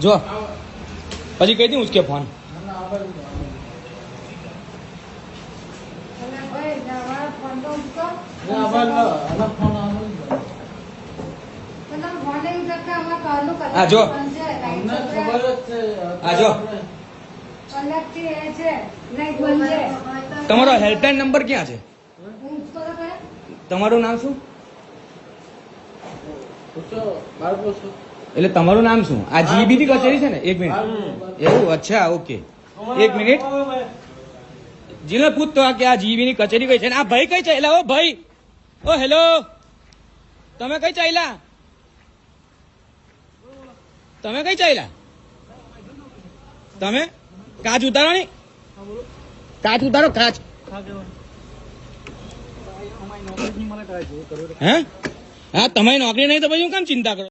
જો પછી કહી દઉં ઉસકે ફોન આ જો તમારો હેલ્પલાઇન નંબર ક્યાં છે? તમારું નામ શું? એટલે તમારું નામ શું? આ જીબીની કચેરી છે ને? એક મિનિટ. એવું? અચ્છા, ઓકે, એક મિનિટ. જીને પૂછતો કે આ જીબીની કચેરી કઈ છે? આ ભાઈ કઈ ચાલ્યા? ઓ ભાઈ, ઓ હેલો, તમે કઈ ચાલ્યા? તમે કઈ ચાલ્યા? તમે કાચ ઉતારવાની? કાચ ઉતારો, કાચ. હે? હા, તમારી નોકરી નહીં તો પછી હું કેમ ચિંતા કરો?